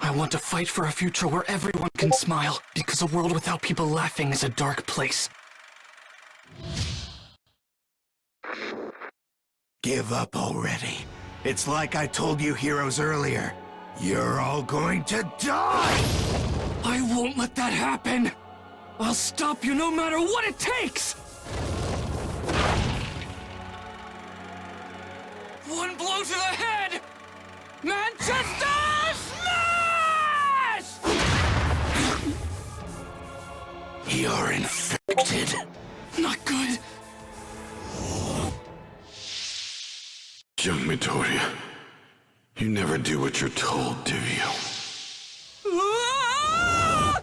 I want to fight for a future where everyone can smile, because a world without people laughing is a dark place. Give up already. It's like I told you heroes earlier. You're all going to die! I won't let that happen! I'll stop you no matter what it takes! One blow to the head! Manchester Smash! You're infected. Not good. Young Midoriya, you never do what you're told, do you? Ah!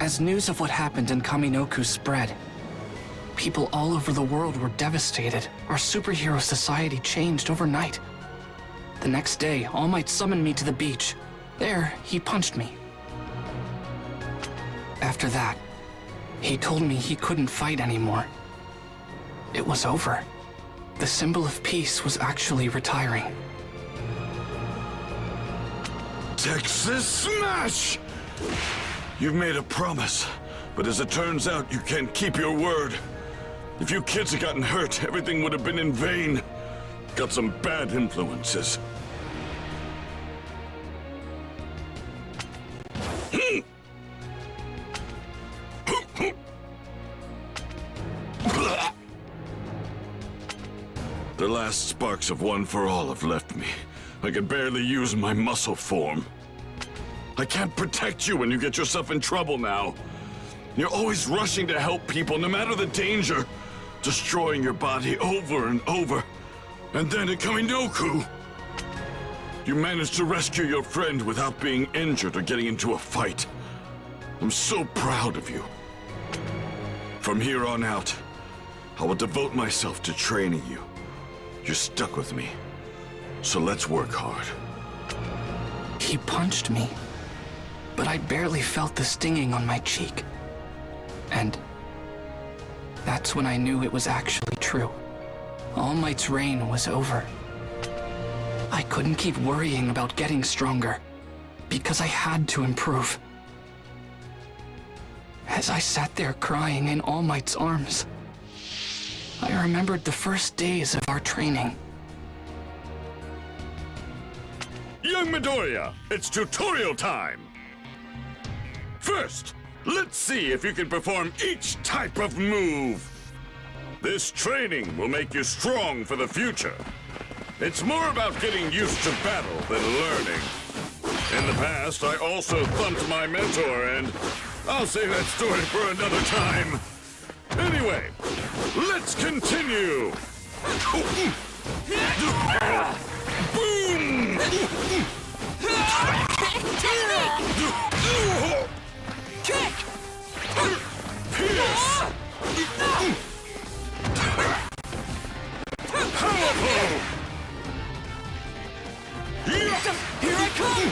As news of what happened in Kaminoku spread, people all over the world were devastated. Our superhero society changed overnight. The next day, All Might summoned me to the beach. There, he punched me. After that, he told me he couldn't fight anymore. It was over. The symbol of peace was actually retiring. Texas Smash! You've made a promise, but as it turns out, you can't keep your word. If you kids had gotten hurt, everything would have been in vain. Got some bad influences. The last sparks of One for All have left me. I can barely use my muscle form. I can't protect you when you get yourself in trouble now. You're always rushing to help people, no matter the danger. Destroying your body over and over. And then at Kaminoku, you managed to rescue your friend without being injured or getting into a fight. I'm so proud of you. From here on out, I will devote myself to training you. You're stuck with me, so let's work hard. He punched me, but I barely felt the stinging on my cheek. And that's when I knew it was actually true. All Might's reign was over. I couldn't keep worrying about getting stronger, because I had to improve. As I sat there crying in All Might's arms, I remembered the first days of our training. Young Midoriya, it's tutorial time! First, let's see if you can perform each type of move. This training will make you strong for the future. It's more about getting used to battle than learning. In the past, I also thumped my mentor, and I'll save that story for another time. Anyway, let's continue! Boom! Kick! Pierce! Powerful! Here I come!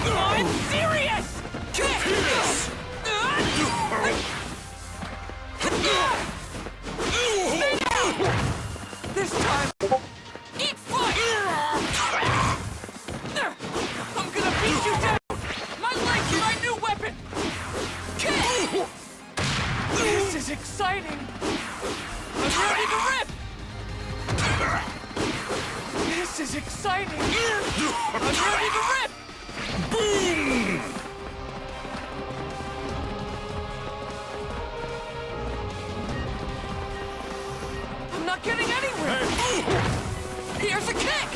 I'm serious! Kick! Pierce! This time, eat fire! I'm gonna beat you down! My legs are my new weapon! Kick! This is exciting! I'm ready to rip! This is exciting! I'm ready to rip! Boom! I'm not getting anywhere! Here's a kick!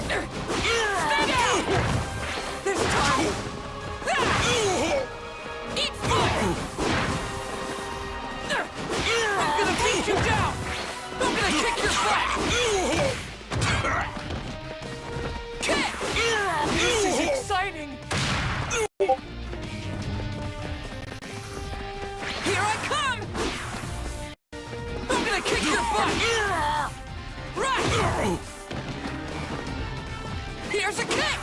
Stay down! This time! Eat fire! I'm Here I come! I'm gonna kick your butt! Right! Here's a kick!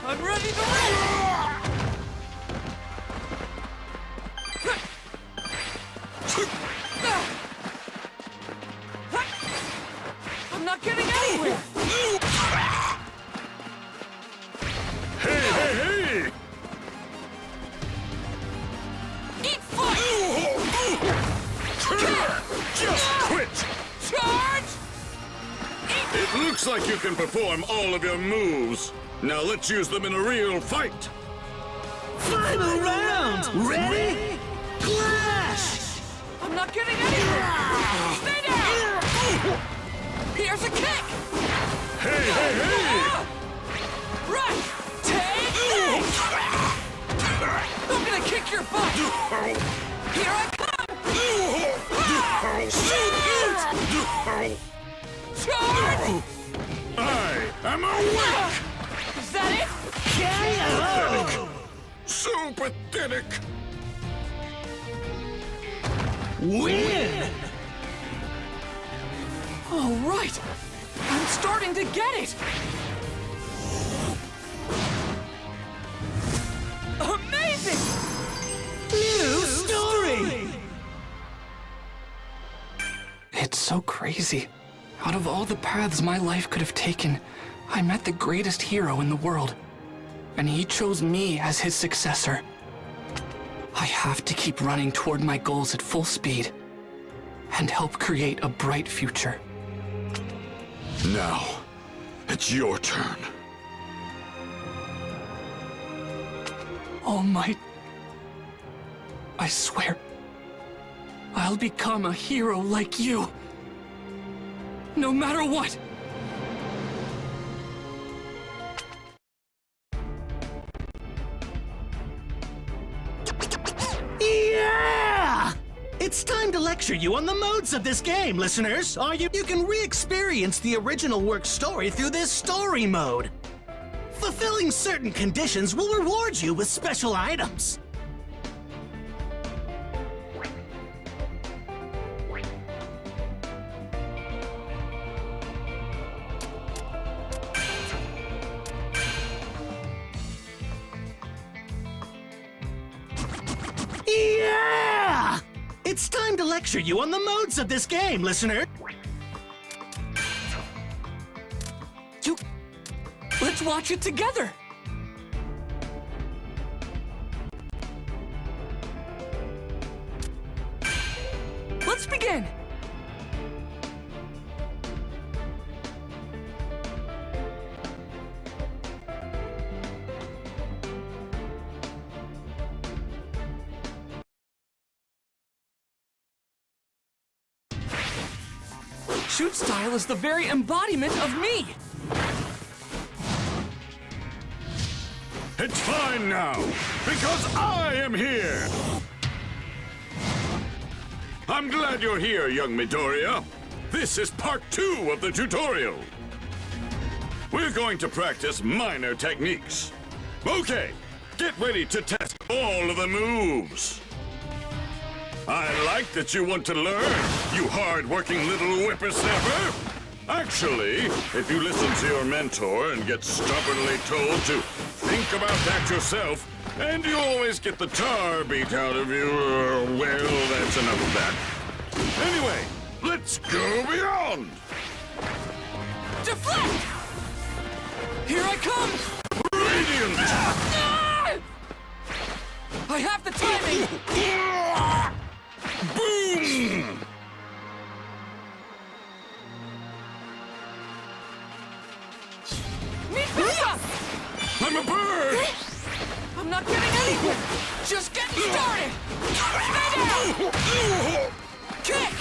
I'm ready to rip! I'm not getting anywhere! Hey! Eat foot! Just quit! Charge! It looks like you can perform all of your moves. Now let's use them in a real fight. Final round! Ready? Clash! I'm not getting anywhere! Stay down! Here's a kick! Hey! Right! Take! I'm gonna kick your butt! Here I come! Charge! I am awake! Is that it? KO! So pathetic! Win! All right! I'm starting to get it! Amazing! New story! It's so crazy. Out of all the paths my life could have taken, I met the greatest hero in the world. And he chose me as his successor. I have to keep running toward my goals at full speed and help create a bright future. Now, it's your turn. All Might, I swear, I'll become a hero like you. No matter what. Yeah! It's time to lecture you on the modes of this game, listeners. You can re-experience the original work story through this story mode. Fulfilling certain conditions will reward you with special items. Yeah! It's time to lecture you on the modes of this game, listener. Let's watch it together. Let's begin. Shoot style is the very embodiment of me. It's fine now, because I am here! I'm glad you're here, young Midoriya. This is part 2 of the tutorial. We're going to practice minor techniques. Okay, get ready to test all of the moves. I like that you want to learn, you hard-working little whippersnapper. Actually, if you listen to your mentor and get stubbornly told to think about that yourself, and you always get the tar beat out of you, well, that's enough of that. Anyway, let's go beyond! Deflect! Here I come! Radiant! Ah! I have the timing! Boom! I'm a bird! I'm not getting anywhere! Just getting started! Stay down! Kick!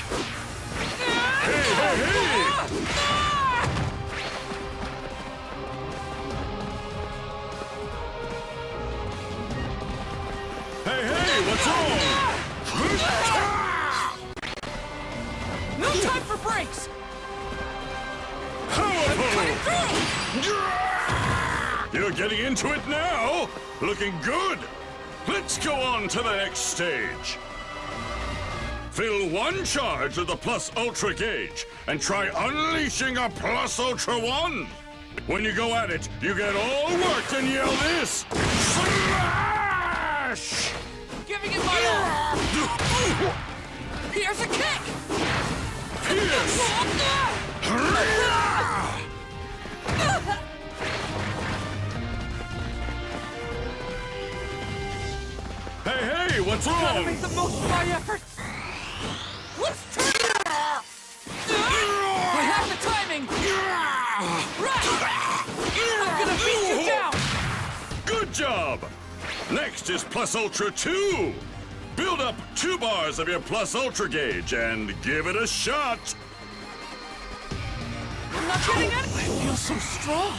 Hey, what's wrong? No time for breaks! Powerful! You're getting into it now! Looking good! Let's go on to the next stage. Fill one charge of the Plus Ultra gauge and try unleashing a Plus Ultra 1. When you go at it, you get all worked and yell this. Slash! Giving it my all! Here's a kick! Yes! Hey, what's Gotta wrong? make the most of my efforts! Let's turn it up! I have the timing! Right! I'm gonna beat you down! Good job! Next is Plus Ultra 2. Build up 2 bars of your Plus Ultra gauge and give it a shot. I'm not getting it! I feel so strong!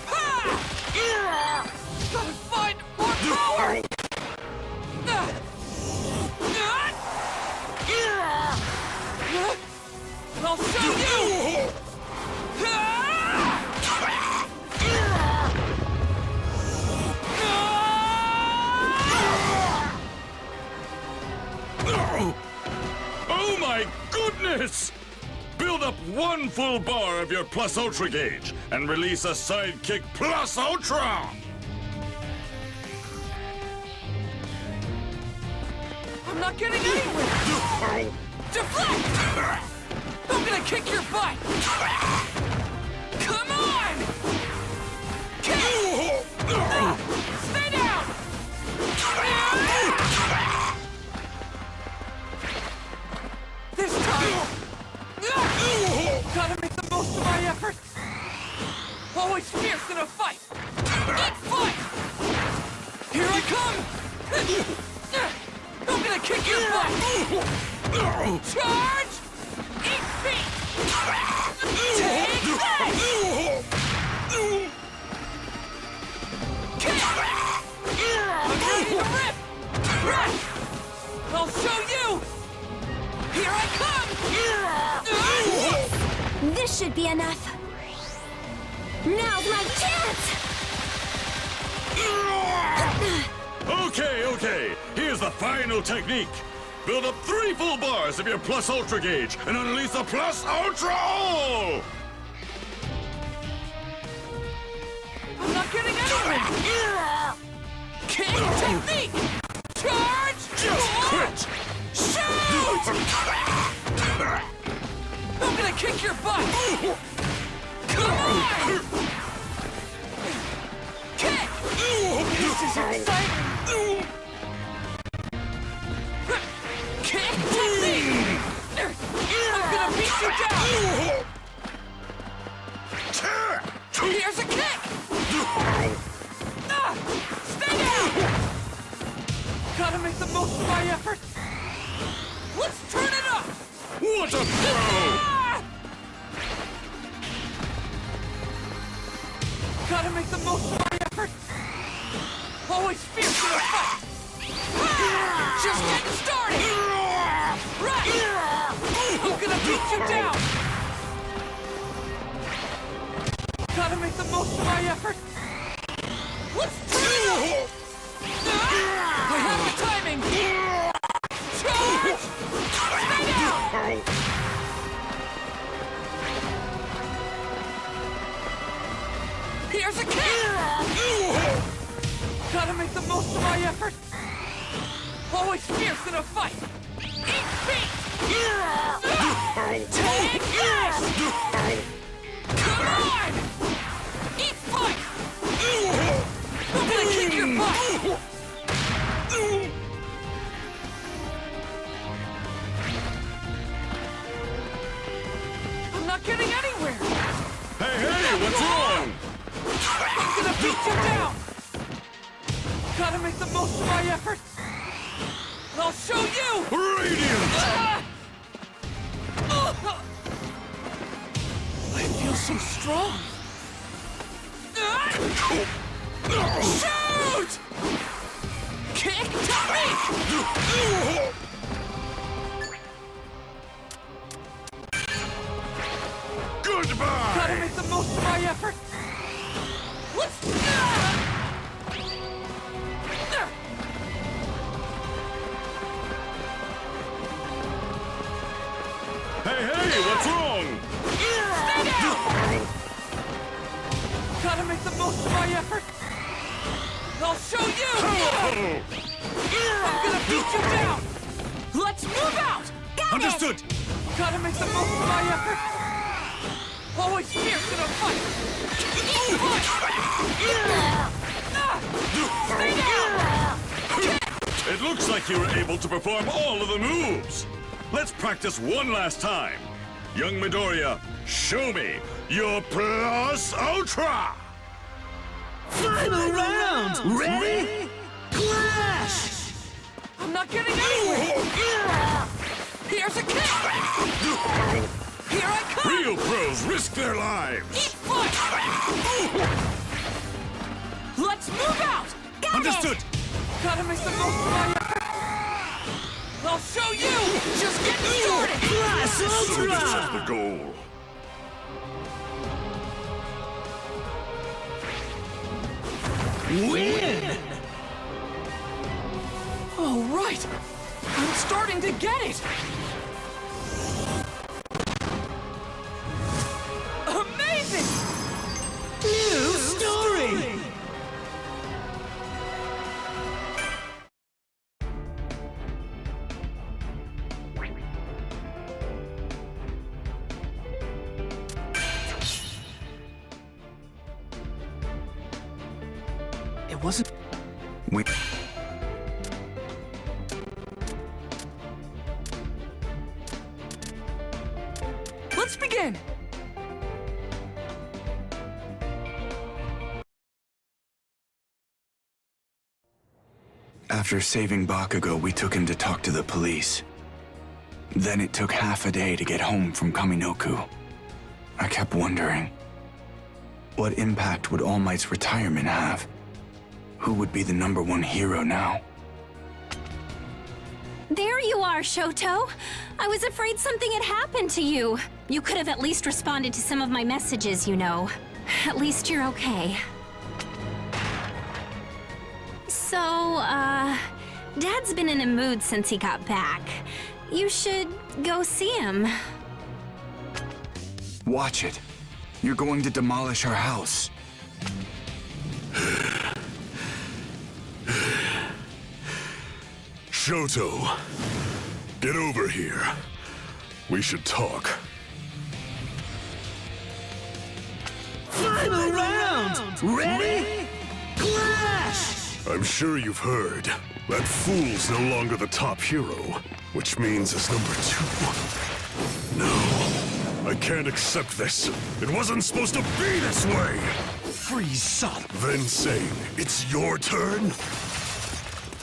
Ha! Gotta find more power! I'll show you! Oh my goodness! Build up 1 full bar of your Plus Ultra gauge and release a Sidekick Plus Ultra! I'm not getting anywhere! Deflect! I'm gonna kick your butt! Come on! Kick! Stay down! This time! Gotta make the most of my efforts! Always fierce in a fight! Eat fight! Here I come! I'm gonna kick your butt! Charge! Eat feet! Take this! Kick! I'm ready to rip! Rush! I'll show you! Here I come! This should be enough. Now's my chance! Okay. Here's the final technique. Build up 3 full bars of your Plus Ultra gauge and unleash the Plus Ultra All! I'm not getting anywhere! Kick technique! Charge! Just quit! Shoot! I'm gonna kick your butt! Come on! Kick! This is exciting! Kick technique! I'm gonna beat you down! Here's a kick! Stay down! Gotta make the most of my efforts! Let's turn it up! What a throw! Gotta make the most of my efforts! Always fierce in a fight! Just getting started! Right! I'm gonna beat you down! Gotta make the most of my efforts! Let's turn it up! I have the timing! Charge! Stay down! Here's a kick! Gotta make the most of my efforts! Always fierce in a fight! Eat feet! Take this! Come on! Eat fight! I'm gonna kick your butt! I'm not getting anywhere! Hey, what's wrong? I'm gonna beat you down! Gotta make the most of my efforts! I'll show you! Radiant! I feel so strong! Shoot! Kick technique! Goodbye! Gotta make the most of my efforts! Gotta make the most of my effort. I'll show you! I'm gonna beat you down! Let's move out! Understood! Gotta make the most of my effort. Always fierce in a fight. Stay down! It looks like you were able to perform all of the moves. Let's practice one last time. Young Midoriya, show me your Plus Ultra! Final round! Ready? Clash! I'm not getting anywhere! Here's a kick! Here I come! Real pros risk their lives! Eat foot! Let's move out! Understood! Gotta make the most of my effort! I'll show you! Just getting started! Plus So this is Ultra! the goal. Win! All right! I'm starting to get it! Amazing! New story! It wasn't... We... Let's begin! After saving Bakugo, we took him to talk to the police. Then it took half a day to get home from Kaminoku. I kept wondering, what impact would All Might's retirement have? Who would be the #1 hero now? There you are, Shoto. I was afraid something had happened to you. You could have at least responded to some of my messages, you know. At least you're okay. So, Dad's been in a mood since he got back. You should go see him. Watch it. You're going to demolish our house. Shoto, get over here. We should talk. Final round! Ready? Clash! I'm sure you've heard. That fool's no longer the top hero, which means as #2. No, I can't accept this. It wasn't supposed to be this way! Freeze up! Then saying, it's your turn?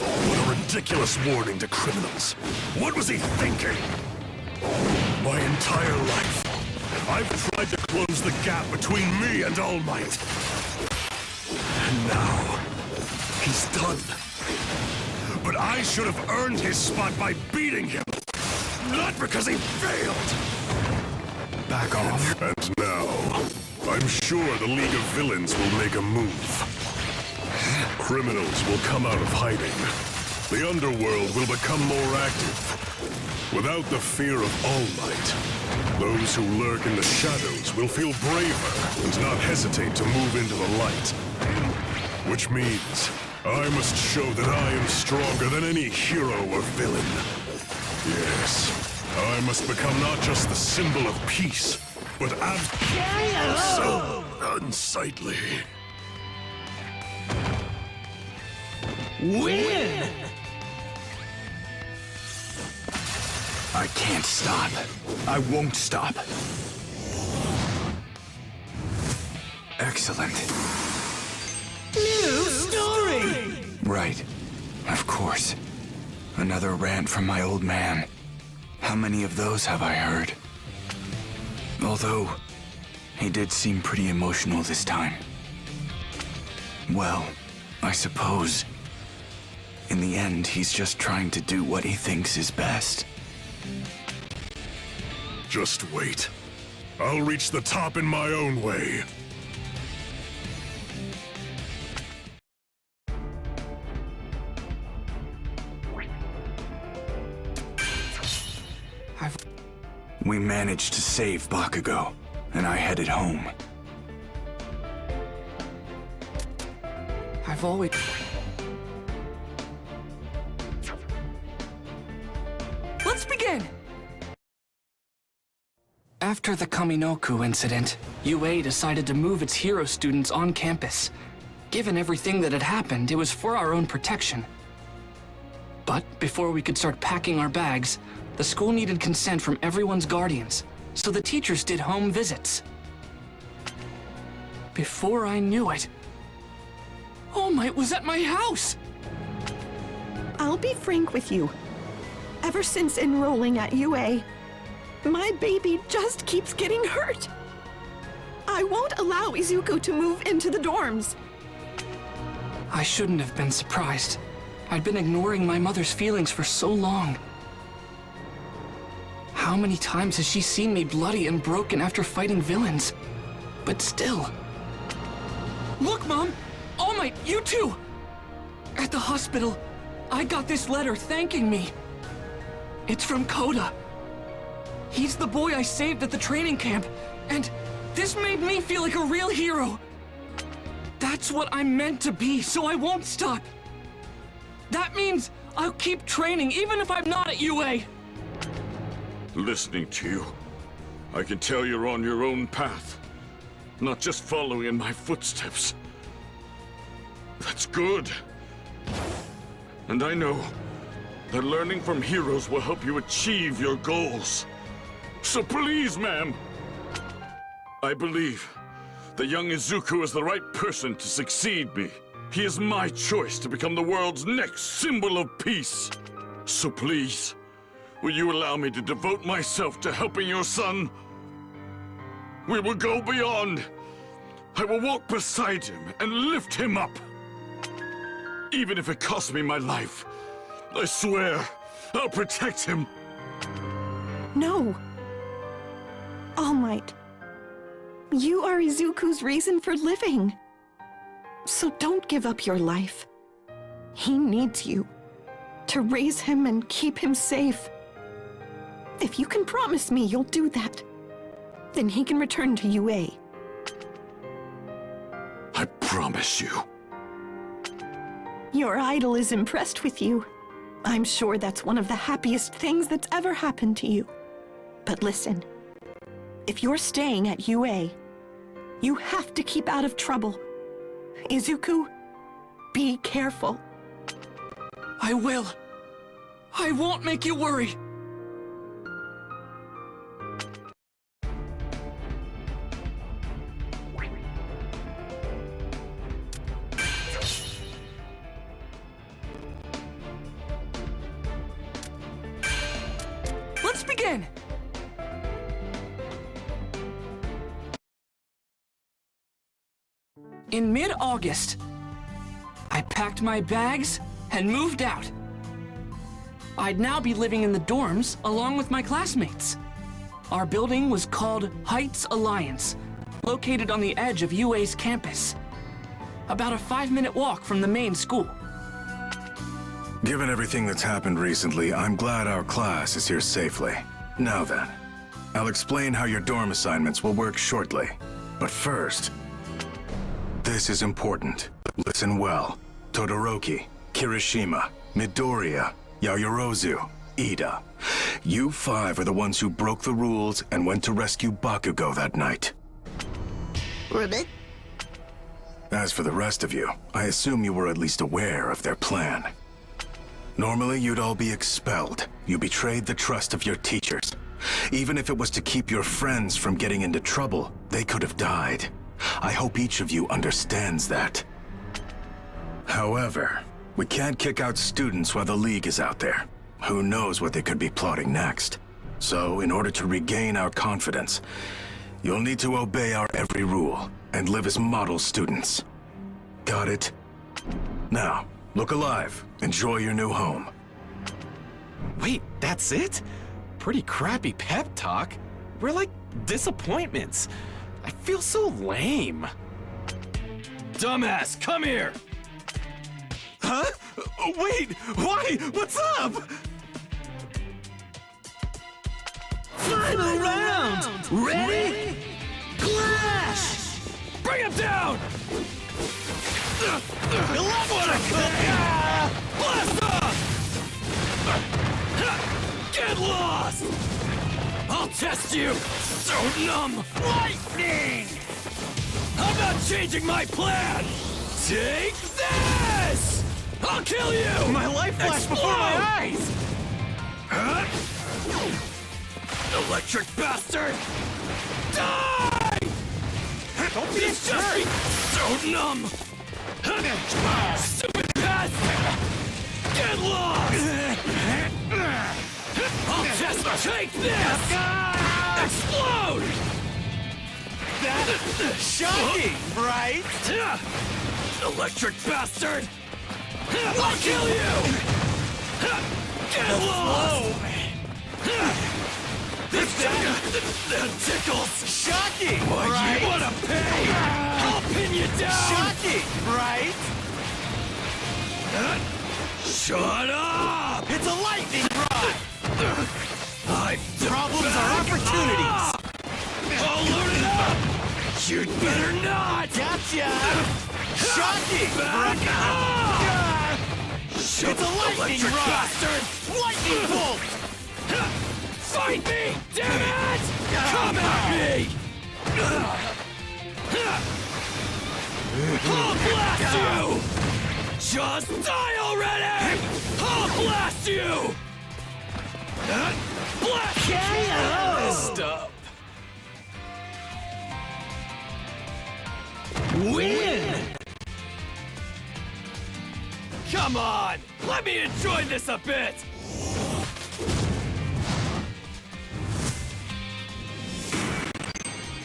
What a ridiculous warning to criminals. What was he thinking? My entire life, I've tried to close the gap between me and All Might. And now, he's done. But I should have earned his spot by beating him, not because he failed. Back off. And now, I'm sure the League of Villains will make a move. Criminals will come out of hiding. The underworld will become more active. Without the fear of All Might, those who lurk in the shadows will feel braver and not hesitate to move into the light. Which means I must show that I am stronger than any hero or villain. Yes, I must become not just the symbol of peace, but so unsightly. Win! I can't stop. I won't stop. Excellent. New story! Right. Of course. Another rant from my old man. How many of those have I heard? Although, he did seem pretty emotional this time. Well, I suppose, in the end, he's just trying to do what he thinks is best. Just wait. I'll reach the top in my own way. We managed to save Bakugo, and I headed home. I've always... Let's begin! After the Kaminoku incident, UA decided to move its hero students on campus. Given everything that had happened, it was for our own protection. But before we could start packing our bags, the school needed consent from everyone's guardians, so the teachers did home visits. Before I knew it, All Might was at my house! I'll be frank with you. Ever since enrolling at UA, my baby just keeps getting hurt. I won't allow Izuku to move into the dorms. I shouldn't have been surprised. I'd been ignoring my mother's feelings for so long. How many times has she seen me bloody and broken after fighting villains? But still... Look, Mom! All Might, you too! At the hospital, I got this letter thanking me. It's from Koda. He's the boy I saved at the training camp, and this made me feel like a real hero. That's what I'm meant to be, so I won't stop. That means I'll keep training even if I'm not at UA. Listening to you, I can tell you're on your own path, not just following in my footsteps. That's good. And I know that learning from heroes will help you achieve your goals. So please, ma'am, I believe that young Izuku is the right person to succeed me. He is my choice to become the world's next symbol of peace. So please, will you allow me to devote myself to helping your son? We will go beyond. I will walk beside him and lift him up. Even if it costs me my life, I swear I'll protect him. No. All Might. You are Izuku's reason for living. So don't give up your life. He needs you to raise him and keep him safe. If you can promise me you'll do that, then he can return to UA. I promise you. Your idol is impressed with you. I'm sure that's one of the happiest things that's ever happened to you. But listen, if you're staying at UA, you have to keep out of trouble. Izuku, be careful. I will. I won't make you worry. Let's begin! In mid-August, I packed my bags and moved out. I'd now be living in the dorms along with my classmates. Our building was called Heights Alliance, located on the edge of UA's campus. About a 5-minute walk from the main school. Given everything that's happened recently, I'm glad our class is here safely. Now then, I'll explain how your dorm assignments will work shortly. But first, this is important. Listen well. Todoroki, Kirishima, Midoriya, Yaoyorozu, Ida. You 5 are the ones who broke the rules and went to rescue Bakugo that night. Ribbit? As for the rest of you, I assume you were at least aware of their plan. Normally, you'd all be expelled. You betrayed the trust of your teachers. Even if it was to keep your friends from getting into trouble, they could have died. I hope each of you understands that. However, we can't kick out students while the League is out there. Who knows what they could be plotting next? So, in order to regain our confidence, you'll need to obey our every rule and live as model students. Got it? Now, look alive. Enjoy your new home. Wait, that's it? Pretty crappy pep talk. We're like disappointments. I feel so lame. Dumbass, come here! Huh? Wait, why? What's up? Final round! Ready? Clash! Bring him down! test you! So numb! Lightning! I'm not changing my plan! Take this! I'll kill you! My life flashed before my eyes! Huh? Electric bastard! Die! Don't be a jerk! So numb! Stupid pest! Get lost! I'll just take this! Explode! That's shocking, right? Electric bastard! I'll kill you! Get lost! That tickles! Shocking, Why right? you wanna pay? I'll pin you down! Shocking, right? Shut up! It's a lightning rod! Problems are opportunities! I'll load it up! You'd better not! Gotcha! Shocking! Back up! It's a lightning Electric rod! bastard! Lightning bolt! Fight me! Damn it! Come at me! I'll blast you! Just die already! I'll blast you! Blast Messed up. Win! Come on! Let me enjoy this a bit!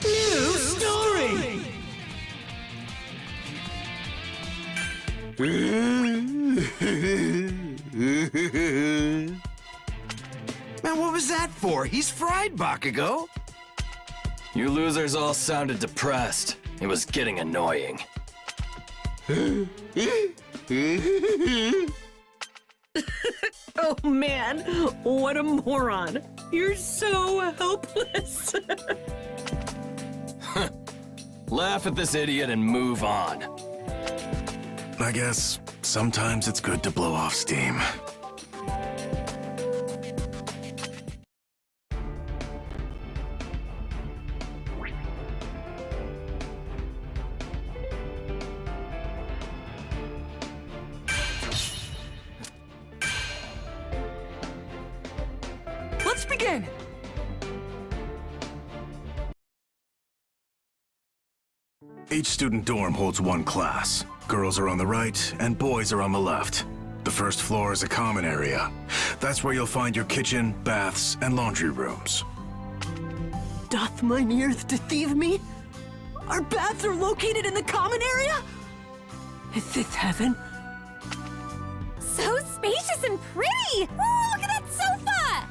New story! Man, what was that for? He's fried, Bakugo. You losers all sounded depressed. It was getting annoying. Oh man, what a moron. You're so helpless. Laugh at this idiot and move on. I guess sometimes it's good to blow off steam. Let's begin! Each student dorm holds one class. Girls are on the right, and boys are on the left. The first floor is a common area. That's where you'll find your kitchen, baths, and laundry rooms. Doth mine earth deceive me? Our baths are located in the common area? Is this heaven? So spacious and pretty! Ooh, look at that sofa!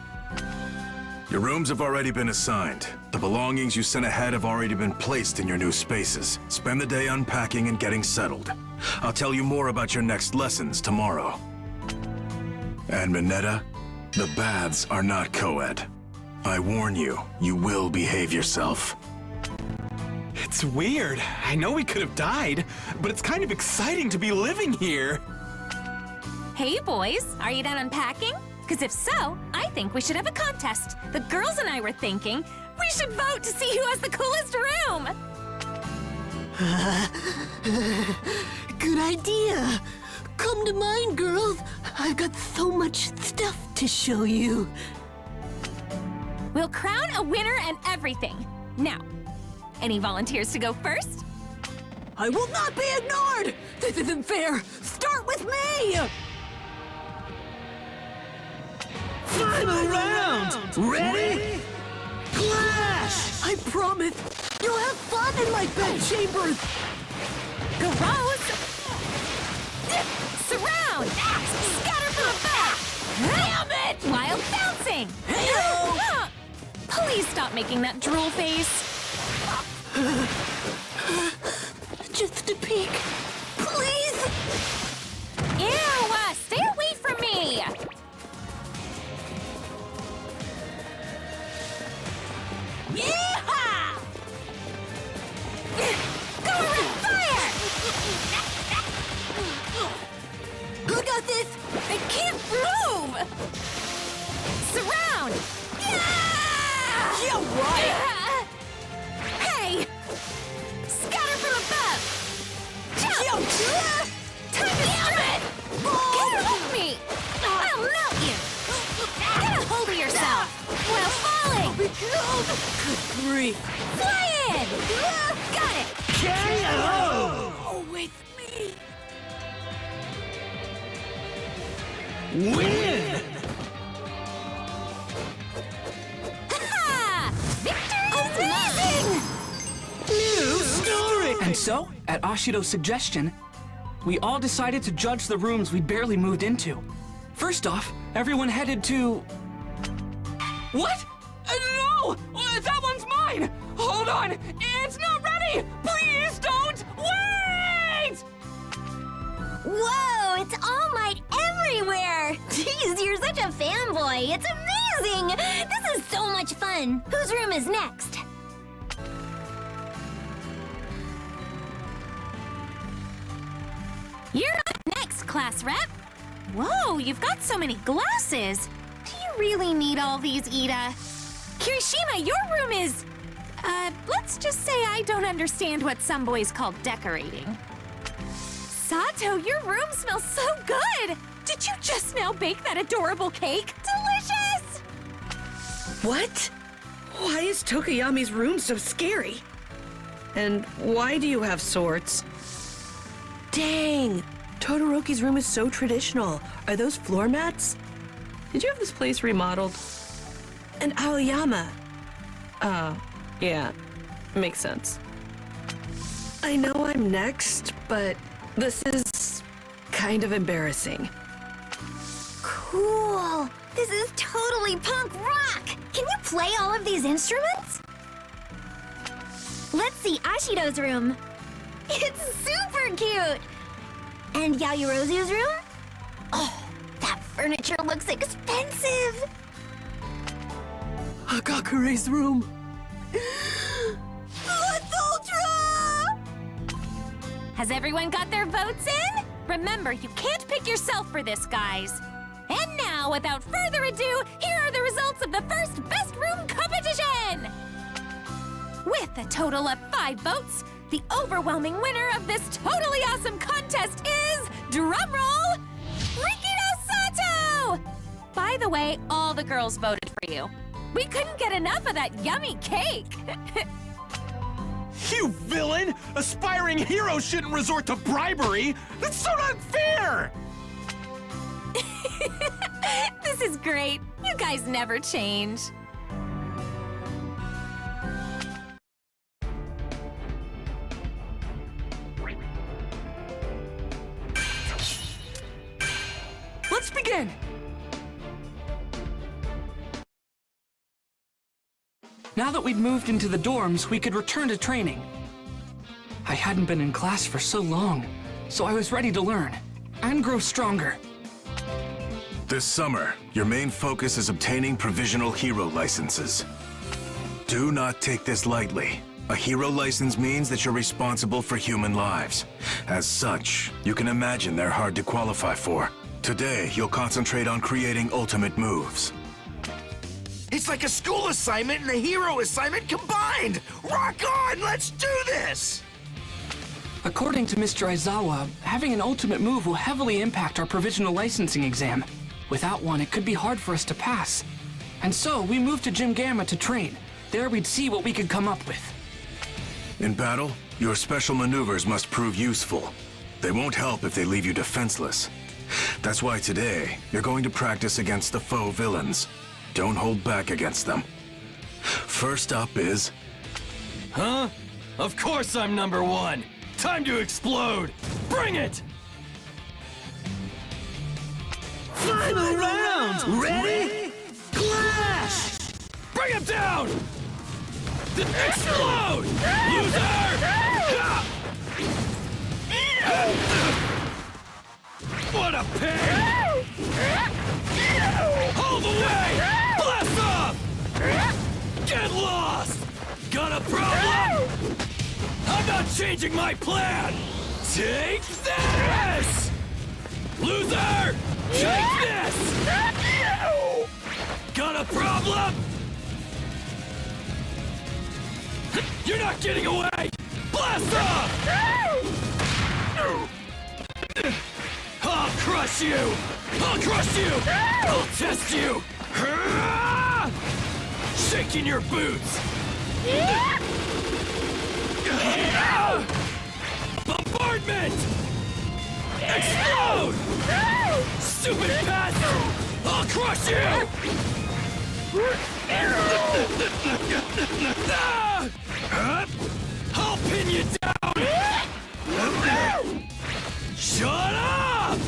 Your rooms have already been assigned. The belongings you sent ahead have already been placed in your new spaces. Spend the day unpacking and getting settled. I'll tell you more about your next lessons tomorrow. And Mineta, the baths are not co-ed. I warn you, you will behave yourself. It's weird. I know we could have died, but it's kind of exciting to be living here. Hey, boys, are you done unpacking? Because if so, I think we should have a contest. The girls and I were thinking we should vote to see who has the coolest room. Good idea. Come to mine, girls. I've got so much stuff to show you. We'll crown a winner and everything. Now, any volunteers to go first? I will not be ignored! This isn't fair! Start with me! Final round! Ready? Clash! I promise, you'll have fun in my bedchambers! Gross! Surround! Scatter from the back! Damn it! Wild bouncing! Please stop making that drool face. Just a peek, please! Ew! Stay away from me! Yeehaw! Go around fire! Who got this? I can't move! Surround! Yeah! You Time to strip! Get off me! I'll melt you! Get a hold of yourself! While falling! I'll be killed! Good grief! Fly in! Got it! KO! Oh, with me! Win! Ha! Victory! Amazing! New story! And so, at Ashido's suggestion, we all decided to judge the rooms we barely moved into. First off, everyone headed to... What? No! That one's mine! Hold on! It's not ready! Please don't! Wait! Whoa, it's All Might everywhere! Jeez, you're such a fanboy. It's amazing! This is so much fun. Whose room is next? You're up next, class rep. Whoa, you've got so many glasses. Do you really need all these, Ida? Kirishima, your room is... let's just say I don't understand what some boys call decorating. Sato, your room smells so good! Did you just now bake that adorable cake? Delicious! What? Why is Tokoyami's room so scary? And why do you have swords? Dang! Todoroki's room is so traditional. Are those floor mats? Did you have this place remodeled? And Aoyama? Yeah. Makes sense. I know I'm next, but this is kind of embarrassing. Cool! This is totally punk rock! Can you play all of these instruments? Let's see Ashido's room. It's super cute! And Yayorozu's room? Oh, that furniture looks expensive! Hagakure's room. Blood Ultra! Has everyone got their votes in? Remember, you can't pick yourself for this, guys. And now, without further ado, here are the results of the first Best Room competition! With a total of 5 votes, the overwhelming winner of this totally awesome contest is, drumroll, Rikido Sato! By the way, all the girls voted for you. We couldn't get enough of that yummy cake. You villain! Aspiring heroes shouldn't resort to bribery! That's so not fair! This is great. You guys never change. Let's begin! Now that we'd moved into the dorms, we could return to training. I hadn't been in class for so long, so I was ready to learn and grow stronger. This summer, your main focus is obtaining provisional hero licenses. Do not take this lightly. A hero license means that you're responsible for human lives. As such, you can imagine they're hard to qualify for. Today, you'll concentrate on creating ultimate moves. It's like a school assignment and a hero assignment combined! Rock on! Let's do this! According to Mr. Aizawa, having an ultimate move will heavily impact our provisional licensing exam. Without one, it could be hard for us to pass. And so, we moved to Gym Gamma to train. There we'd see what we could come up with. In battle, your special maneuvers must prove useful. They won't help if they leave you defenseless. That's why today, you're going to practice against the foe villains. Don't hold back against them. First up is... Huh? Of course I'm number 1! Time to explode! Bring it! Final round! Ready? Clash! Bring him down! Explode! Loser! What a pain! All the way! Blast off! Get lost! Got a problem? I'm not changing my plan! Take this! Loser! Take this! Got a problem? You're not getting away! Blast off! crush you! I'll crush you! I'll test you! Shaking your boots! Bombardment! Explode! Stupid pest! I'll crush you! I'll pin you down! Shut up!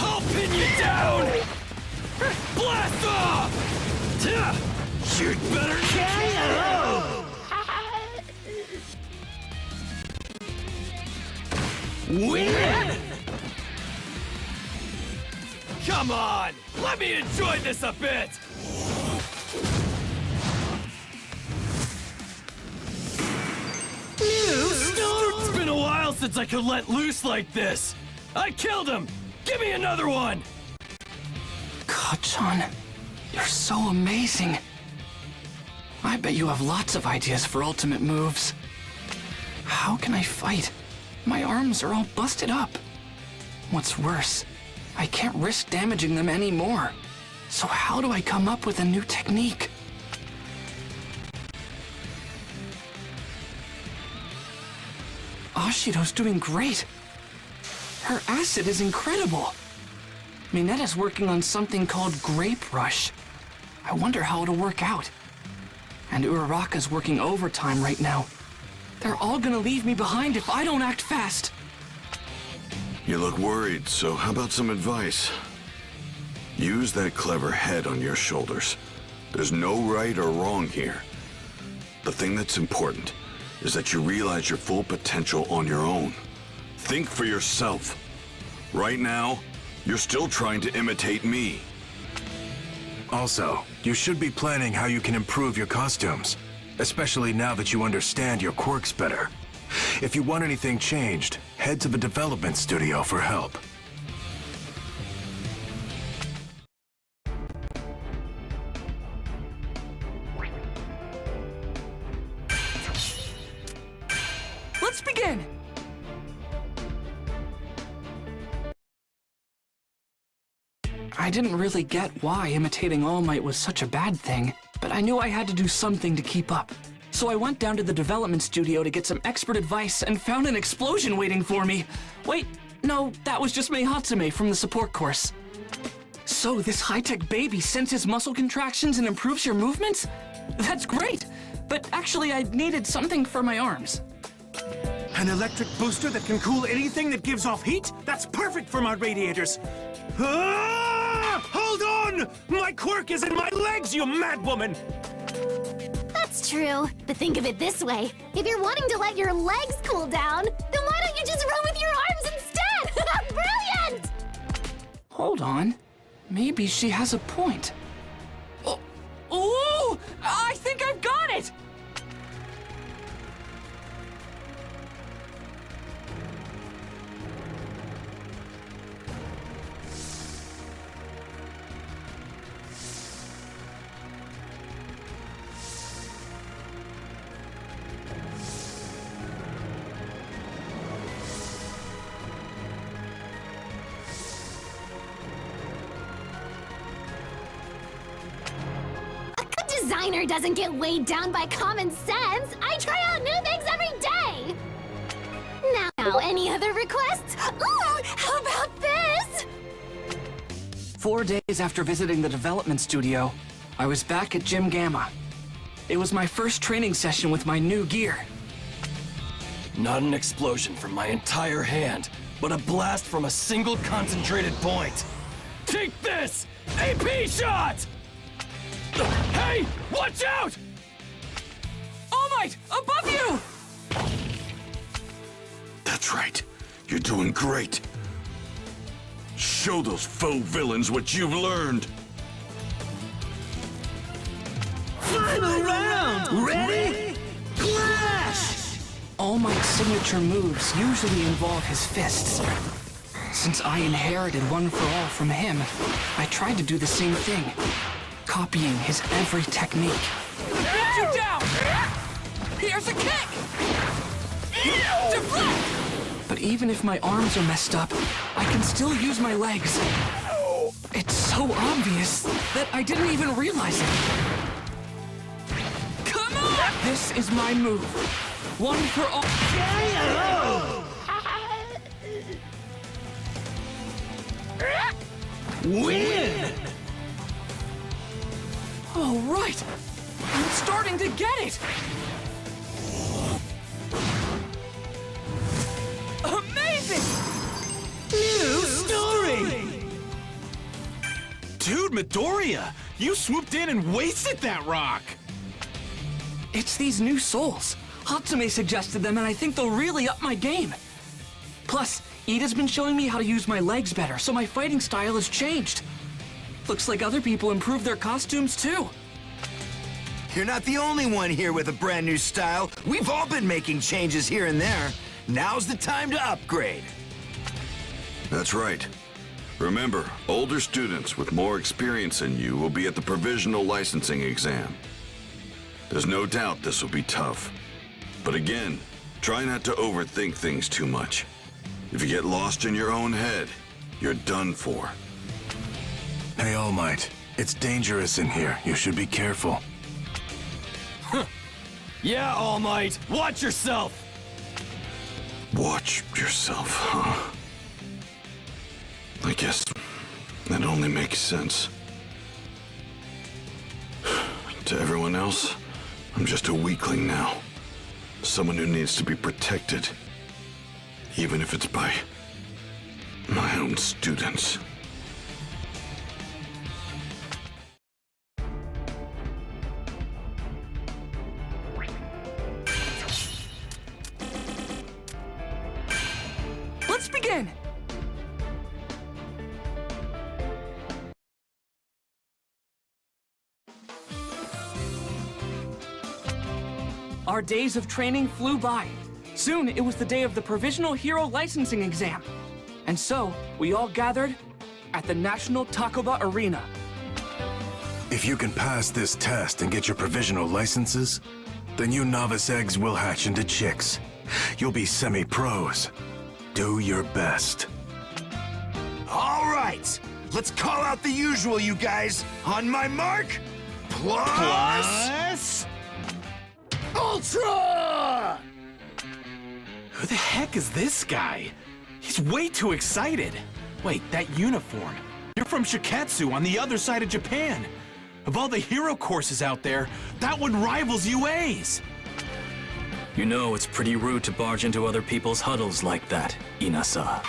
I'll pin you down! Blast off! You'd better KO! Win! Come on! Let me enjoy this a bit! It's been a while since I could let loose like this! I killed him! Give me another one! Kacchan, you're so amazing. I bet you have lots of ideas for ultimate moves. How can I fight? My arms are all busted up. What's worse, I can't risk damaging them anymore. So how do I come up with a new technique? Ashido's doing great. Her acid is incredible. Minetta's working on something called Grape Rush. I wonder how it'll work out. And Uraraka's working overtime right now. They're all gonna leave me behind if I don't act fast. You look worried, so how about some advice? Use that clever head on your shoulders. There's no right or wrong here. The thing that's important is that you realize your full potential on your own. Think for yourself. Right now, you're still trying to imitate me. Also, you should be planning how you can improve your costumes, especially now that you understand your quirks better. If you want anything changed, head to the development studio for help. Let's begin! I didn't really get why imitating All Might was such a bad thing, but I knew I had to do something to keep up. So I went down to the development studio to get some expert advice and found an explosion waiting for me. Wait, no, that was just Mei Hatsume from the support course. So this high-tech baby senses muscle contractions and improves your movements? That's great, but actually I needed something for my arms. An electric booster that can cool anything that gives off heat? That's perfect for my radiators. Ah! Hold on! My quirk is in my legs, you mad woman! That's true, but think of it this way. If you're wanting to let your legs cool down, then why don't you just run with your arms instead? Brilliant! Hold on. Maybe she has a point. Oh, ooh! I think I've got it! Designer doesn't get weighed down by common sense. I try out new things every day. Now, any other requests? Ooh, how about this? 4 days after visiting the development studio, I was back at Gym Gamma. It was my first training session with my new gear. Not an explosion from my entire hand, but a blast from a single concentrated point. Take this! AP shot! Hey! Watch out! All Might! Above you! That's right. You're doing great. Show those faux villains what you've learned. Final round! Ready? Clash! All Might's signature moves usually involve his fists. Since I inherited One for All from him, I tried to do the same thing, copying his every technique. Beat you down! Here's a kick! Deflect! But even if my arms are messed up, I can still use my legs. It's so obvious that I didn't even realize it. Come on! This is my move. One for all. Win! All right. I'm starting to get it. Amazing! New story! Dude, Midoriya, you swooped in and wasted that rock! It's these new souls. Hatsume suggested them, and I think they'll really up my game. Plus, Ida's been showing me how to use my legs better, so my fighting style has changed. Looks like other people improved their costumes too. You're not the only one here with a brand new style. We've all been making changes here and there. Now's the time to upgrade. That's right. Remember, older students with more experience than you will be at the provisional licensing exam. There's no doubt this will be tough. But again, try not to overthink things too much. If you get lost in your own head, you're done for. Hey, All Might. It's dangerous in here. You should be careful. Yeah, All Might, watch yourself! Watch yourself, huh? I guess that only makes sense. To everyone else, I'm just a weakling now. Someone who needs to be protected. Even if it's by my own students. Let's begin! Our days of training flew by. Soon, it was the day of the Provisional Hero Licensing Exam. And so, we all gathered at the National Takoba Arena. If you can pass this test and get your provisional licenses, then you novice eggs will hatch into chicks. You'll be semi-pros. Do your best. All right, let's call out the usual, you guys. On my mark, plus... Ultra! Who the heck is this guy? He's way too excited. Wait, that uniform. You're from Shiketsu on the other side of Japan. Of all the hero courses out there, that one rivals UA's. You know it's pretty rude to barge into other people's huddles like that, Inasa.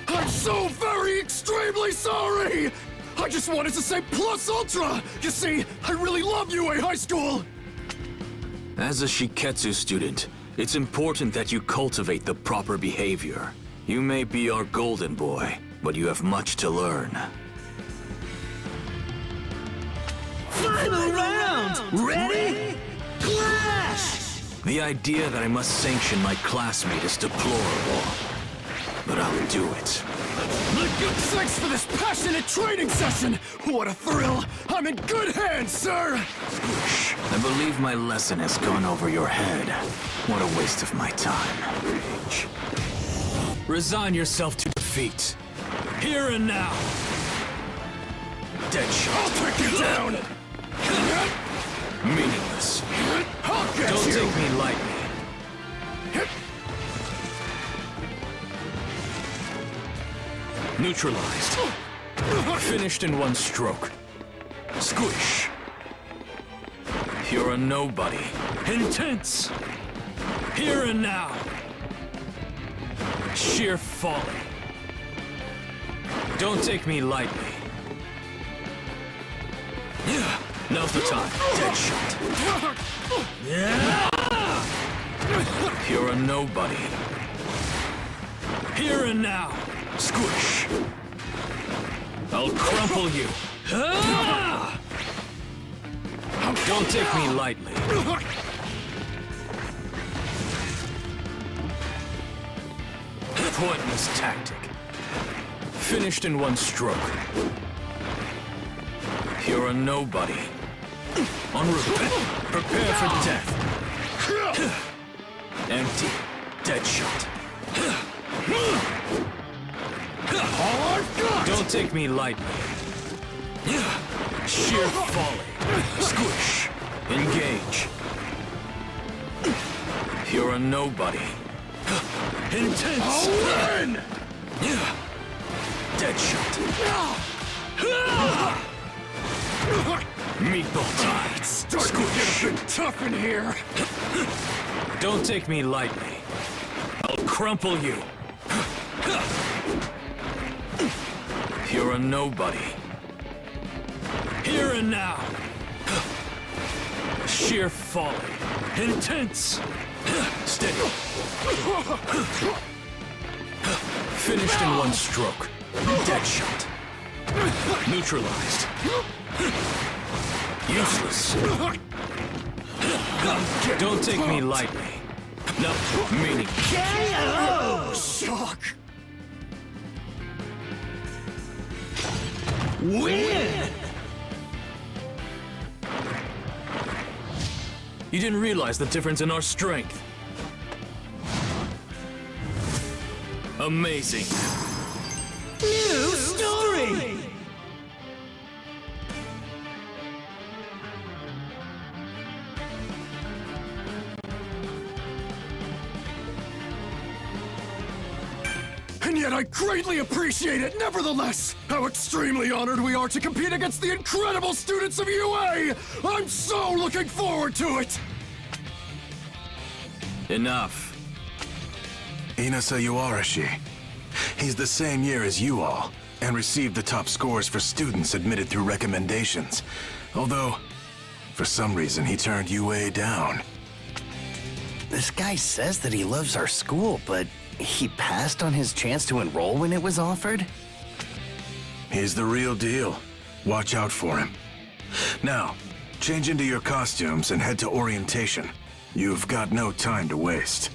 I'm so very extremely sorry! I just wanted to say plus ultra! You see, I really love UA High School! As a Shiketsu student, it's important that you cultivate the proper behavior. You may be our golden boy, but you have much to learn. Final round! Ready? Clash! The idea that I must sanction my classmate is deplorable, but I'll do it. Good thanks for this passionate training session! What a thrill! I'm in good hands, sir! I believe my lesson has gone over your head. What a waste of my time. Resign yourself to defeat. Here and now. Deadshot. I'll take you down! Meaningless. I'll get Don't you! take me lightly. Neutralized. Finished in one stroke. Squish. You're a nobody. Intense. Here and now. Sheer folly. Don't take me lightly. Now's the time. Deadshot. You're a nobody. Here and now. Squish. I'll crumple you. Don't take me lightly. Pointless tactic. Finished in one stroke. You're a nobody. En route. Prepare for death. Empty. Deadshot. All I've got! Don't take me lightly. Sheer folly. Squish. Engage. You're a nobody. Intense. I'll win! Dead shot. Meatball time. It's starting to get a bit tough in here. Don't take me lightly. I'll crumple you. You're a nobody. Here and now. Sheer folly. Intense. Steady. Finished in one stroke. Dead shot. Neutralized. Useless. Don't take me lightly. No, meaning. KO! Shock! Win! You didn't realize the difference in our strength. Amazing. New story! And yet I greatly appreciate it, nevertheless! How extremely honored we are to compete against the incredible students of UA! I'm so looking forward to it! Enough. Inasa Yuarashi. He's the same year as you all, and received the top scores for students admitted through recommendations. Although, for some reason, he turned UA down. This guy says that he loves our school, but he passed on his chance to enroll when it was offered? He's the real deal. Watch out for him. Now, change into your costumes and head to orientation. You've got no time to waste.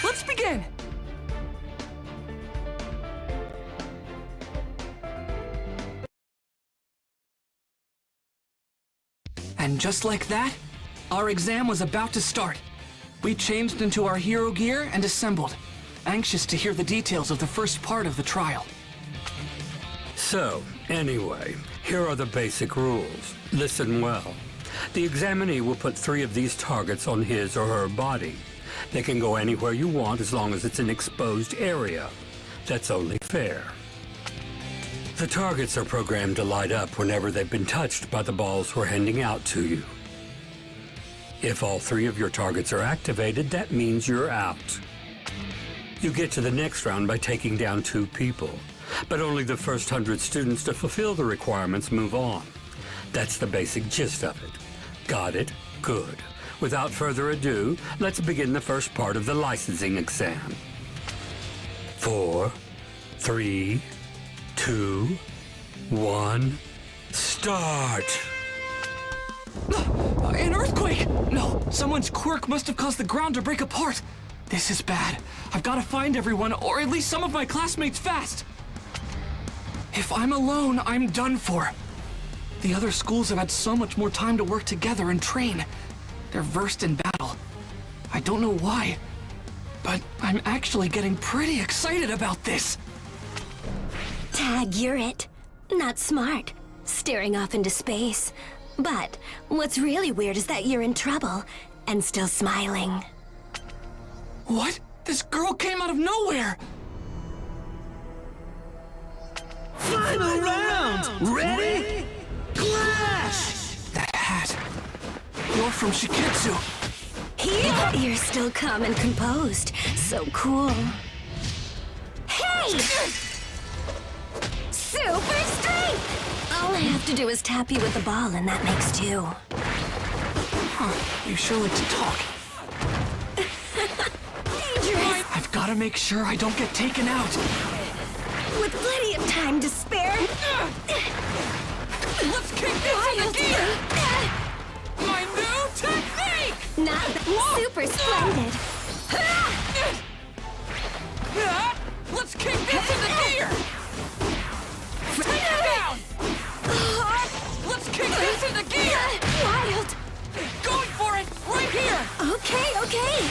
Let's begin! And just like that, our exam was about to start. We changed into our hero gear and assembled, anxious to hear the details of the first part of the trial. So, anyway, here are the basic rules. Listen well. The examinee will put 3 of these targets on his or her body. They can go anywhere you want as long as it's an exposed area. That's only fair. The targets are programmed to light up whenever they've been touched by the balls we're handing out to you. If all 3 of your targets are activated, that means you're out. You get to the next round by taking down 2 people, but only the first 100 students to fulfill the requirements move on. That's the basic gist of it. Got it? Good. Without further ado, let's begin the first part of the licensing exam. 4, 3, 2, 1, start! An earthquake! No, someone's quirk must have caused the ground to break apart. This is bad. I've got to find everyone, or at least some of my classmates fast. If I'm alone, I'm done for. The other schools have had so much more time to work together and train. They're versed in battle. I don't know why, but I'm actually getting pretty excited about this. Tag, you're it. Not smart. Staring off into space. But what's really weird is that you're in trouble and still smiling. What? This girl came out of nowhere! Final round! Ready? Clash! That hat. You're from Shiketsu. You're still calm and composed. So cool. Hey! Super strength! All I have to do is tap you with the ball and that makes 2. Huh, you sure like to talk. Dangerous! I've got to make sure I don't get taken out. With plenty of time to spare. Let's kick this into gear! My new technique! Not super splendid. Let's kick this into gear! okay.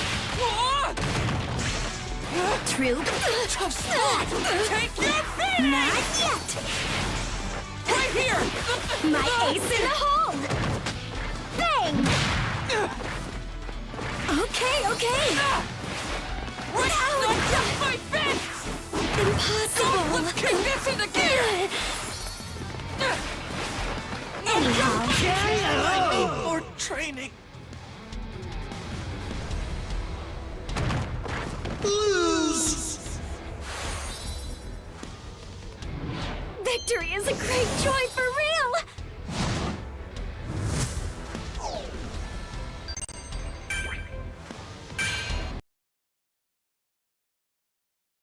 True. Tough spot! Take your finish! Not yet. Right here! My ace in the hole. Bang! Okay. Right Ow. knocked my fence! Impossible. Let's kick this into gear! Anyhow. I need more training. Victory is a great joy for real.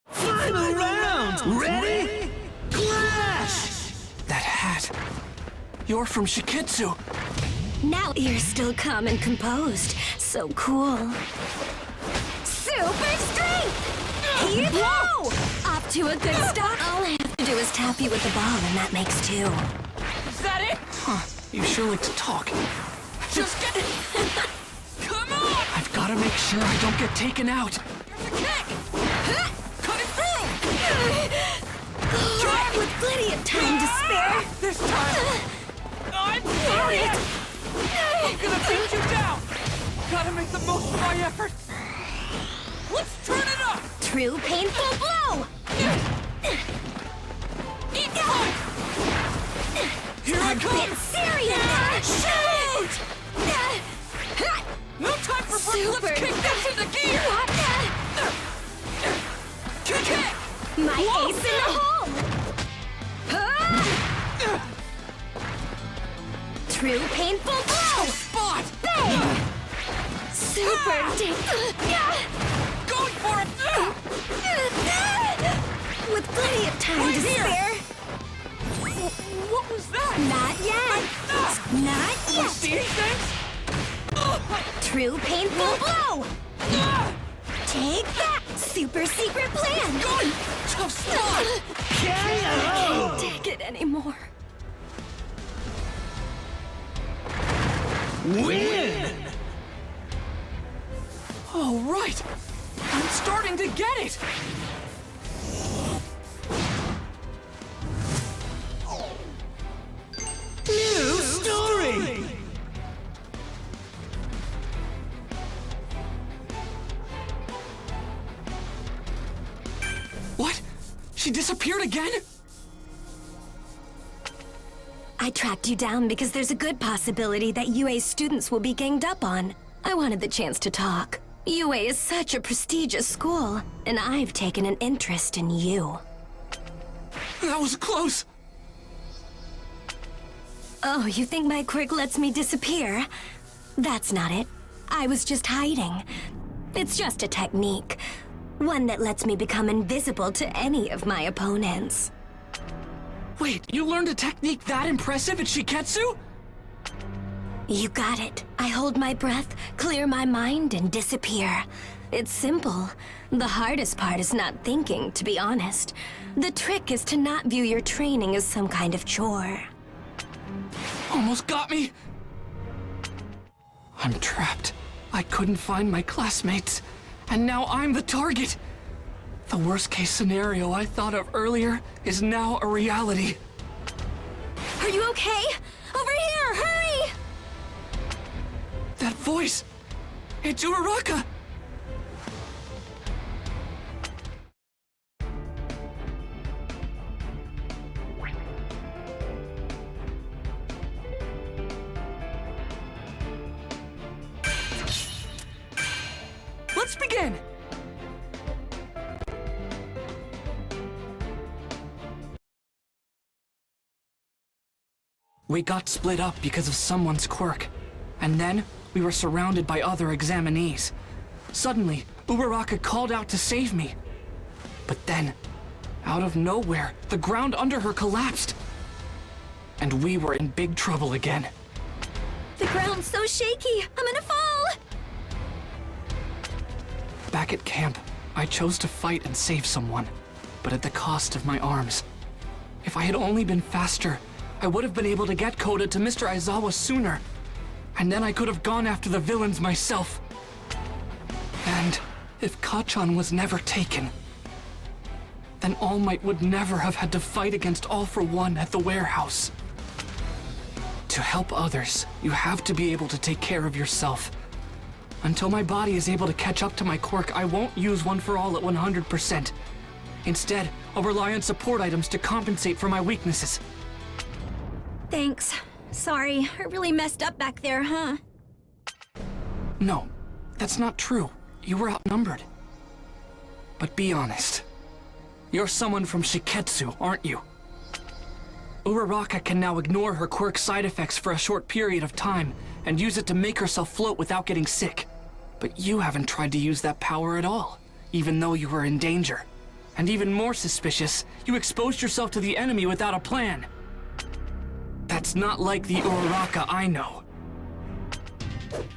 Final round! Ready? Clash! That hat. You're from Shiketsu. Now you're still calm and composed. So cool. Super strength! Here go! Off to a good start. All I have to do is tap you with the ball, and that makes two. Is that it? Huh. You sure like to talk. Just get... Come on! I've got to make sure I don't get taken out. There's a kick! Cut it through! With plenty of time to spare. This time! I'm serious! I'm gonna beat you down! Gotta make the most of my effort! Let's turn it up! True painful blow! Eat that! Here I come! Bit serious! Shoot! No time for fun! Super. Let's kick this into gear! Kick it! My ace in the hole! True painful blow! Spot! Bang! Super Going for it! With plenty of time Right to here. spare. What was that? Not yet. Not Am I yet. seeing things? True painful blow! Take that! Super secret plan! Good! Tough spot! I can't take it anymore. Win! All right! I'm starting to get it! New story! What? She disappeared again? I tracked you down because there's a good possibility that UA's students will be ganged up on. I wanted the chance to talk. UA is such a prestigious school, and I've taken an interest in you. That was close. Oh, you think my quirk lets me disappear? That's not it. I was just hiding. It's just a technique. One that lets me become invisible to any of my opponents. Wait, you learned a technique that impressive at Shiketsu? You got it. I hold my breath, clear my mind, and disappear. It's simple. The hardest part is not thinking, to be honest. The trick is to not view your training as some kind of chore. Almost got me. I'm trapped. I couldn't find my classmates, and now I'm the target. The worst case scenario I thought of earlier is now a reality. Are you okay? Over here, hurry! That voice! It's Uraraka! Let's begin! We got split up because of someone's quirk, and then we were surrounded by other examinees. Suddenly, Uraraka called out to save me. But then, out of nowhere, the ground under her collapsed. And we were in big trouble again. The ground's so shaky, I'm gonna fall! Back at camp, I chose to fight and save someone, but at the cost of my arms. If I had only been faster, I would have been able to get Koda to Mr. Aizawa sooner. And then I could have gone after the villains myself. And if Kacchan was never taken, then All Might would never have had to fight against All for One at the warehouse. To help others, you have to be able to take care of yourself. Until my body is able to catch up to my quirk, I won't use One for All at 100%. Instead, I'll rely on support items to compensate for my weaknesses. Thanks. Sorry, I really messed up back there, huh? No, that's not true. You were outnumbered. But be honest. You're someone from Shiketsu, aren't you? Uraraka can now ignore her quirk's side effects for a short period of time and use it to make herself float without getting sick. But you haven't tried to use that power at all, even though you were in danger. And even more suspicious, you exposed yourself to the enemy without a plan. That's not like the Uraraka I know.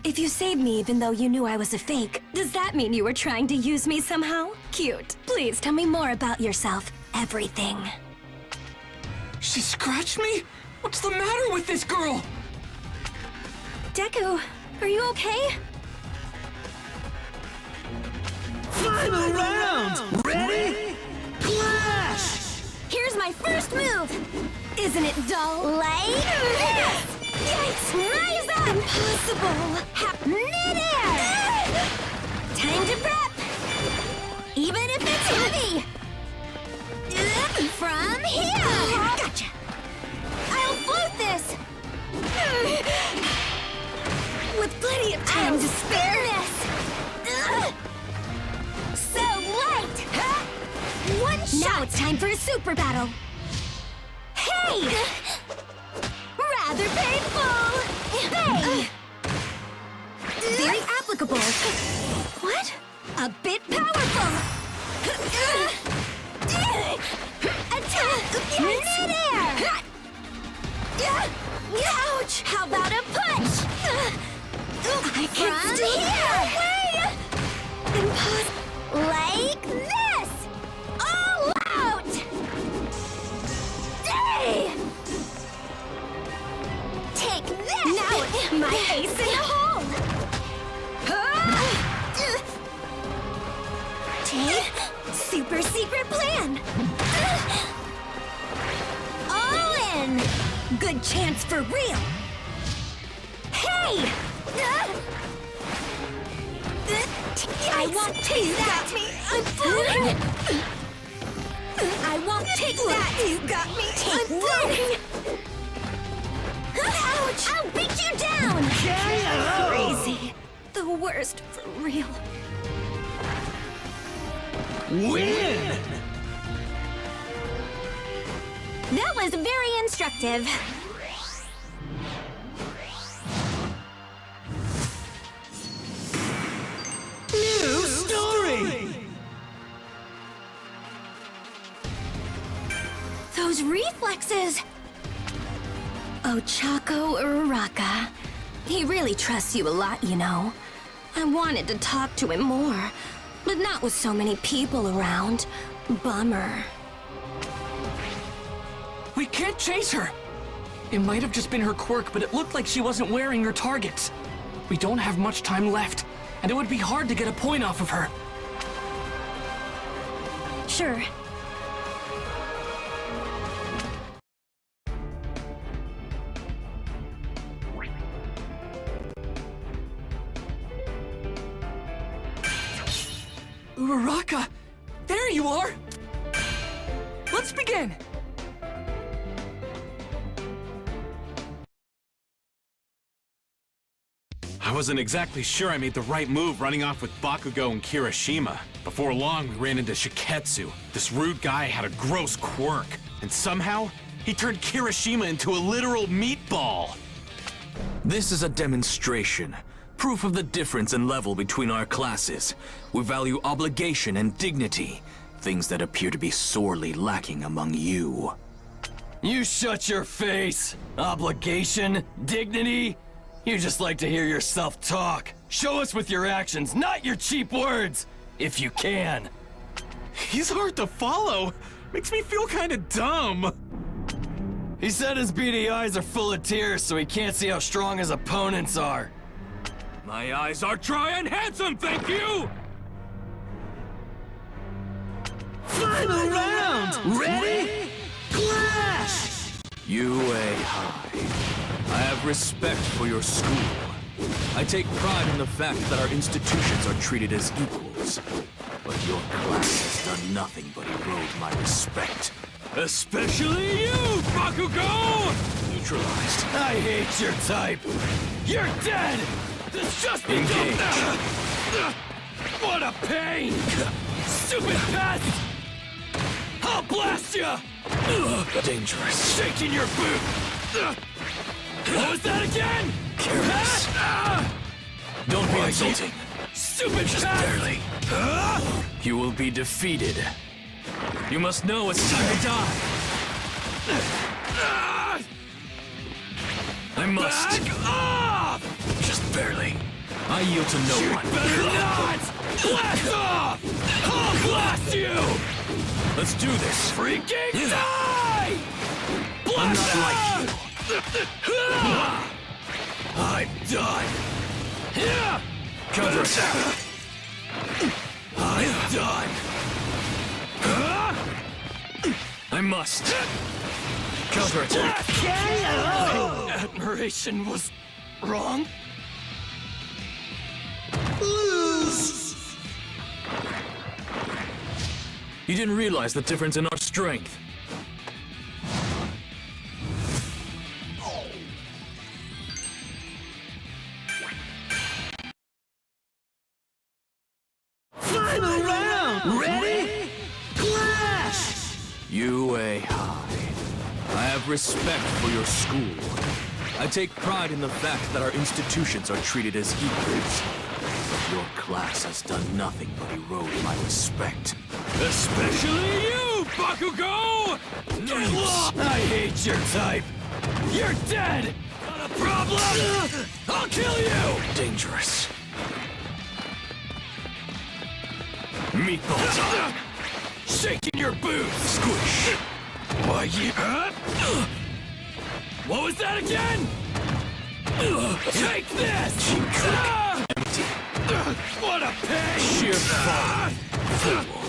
If you saved me even though you knew I was a fake, does that mean you were trying to use me somehow? Cute. Please tell me more about yourself. Everything. She scratched me? What's the matter with this girl? Deku, are you okay? Final round! Ready? Clash! Here's my first move! Isn't it dull? Like this! Yikes! Rise up! Impossible! Mid-air! Time to prep! Even if it's heavy! From here! Gotcha! I'll float this! With plenty of time to spare this! So light! One shot! Now it's time for a super battle! Hey! Rather painful! Hey! Very applicable! What? A bit powerful! Attack! Mid-air! Ouch! How about a punch? I can't do it! Impossible! Like this! All out! Day! Take this! Now it's my ace in the hole! Take super secret plan! All in! Good chance for real! Hey! I won't take that! I'm floating! I won't take that! You got me! I'm floating! Ouch! I'll beat you down! Crazy. The worst for real. Win! That was very instructive. New story! Those reflexes! Ochako Uraraka. He really trusts you a lot, you know. I wanted to talk to him more, but not with so many people around. Bummer. We can't chase her! It might have just been her quirk, but it looked like she wasn't wearing her targets. We don't have much time left, and it would be hard to get a point off of her. Sure. Uraraka! There you are! Let's begin! I wasn't exactly sure I made the right move running off with Bakugo and Kirishima. Before long, we ran into Shiketsu. This rude guy had a gross quirk, and somehow, he turned Kirishima into a literal meatball. This is a demonstration. Proof of the difference in level between our classes. We value obligation and dignity, things that appear to be sorely lacking among you. You shut your face! Obligation? Dignity? You just like to hear yourself talk. Show us with your actions, not your cheap words! If you can. He's hard to follow. Makes me feel kinda dumb. He said his beady eyes are full of tears so he can't see how strong his opponents are. My eyes are dry and handsome, thank you! Final round! Ready? Clash! UA High. I have respect for your school. I take pride in the fact that our institutions are treated as equals. But your class has done nothing but erode my respect. Especially you, Bakugo! Neutralized. I hate your type. You're dead! This just Engage. What a pain! Stupid pest! I'll blast ya! Dangerous. Shaking your boot! What was that again? Careless. Don't be insulting. Stupid Just pest! barely. You will be defeated. You must know it's time to die. I must. Back off! Just barely. I yield to no one. Better not! Blast off! I'll blast you! Let's do this. Freaking die! I'm Blast not off! I'm done. Counterattack. I'm done. I must. Counterattack. My admiration was wrong. Lose! You didn't realize the difference in our strength. Final round! Ready? Clash! UA High. I have respect for your school. I take pride in the fact that our institutions are treated as equals. But your class has done nothing but erode my respect. Especially you, Bakugo! Get lost! I hate your type. You're dead! Got a problem? I'll kill you! Dangerous. Meatball time. Shaking your boots! Squish. Why you... What was that again? Take this! Cheap trick. Empty. What a pain! Sheer folly. Fool.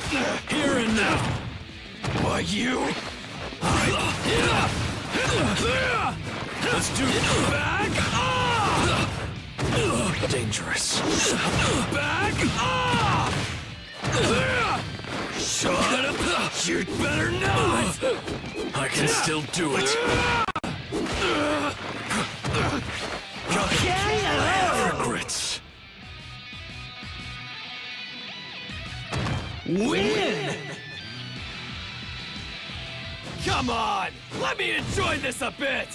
Here and now. Why you... Let's do it. Back off! Dangerous. Back off! Shut up! You'd better not! I can still do it. Regrets. Win! Come on! Let me enjoy this a bit!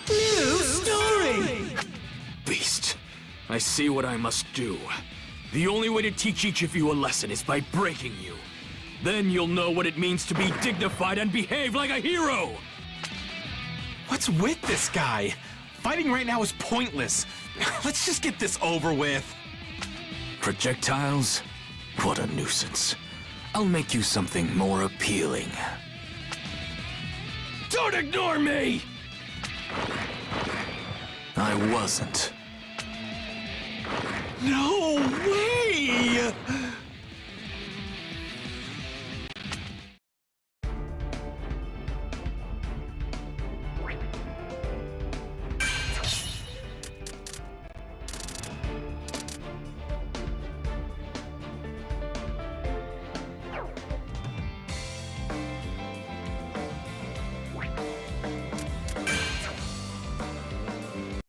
New story! Beast. I see what I must do. The only way to teach each of you a lesson is by breaking you. Then you'll know what it means to be dignified and behave like a hero! What's with this guy? Fighting right now is pointless. Let's just get this over with. Projectiles? What a nuisance. I'll make you something more appealing. Don't ignore me! I wasn't. No way!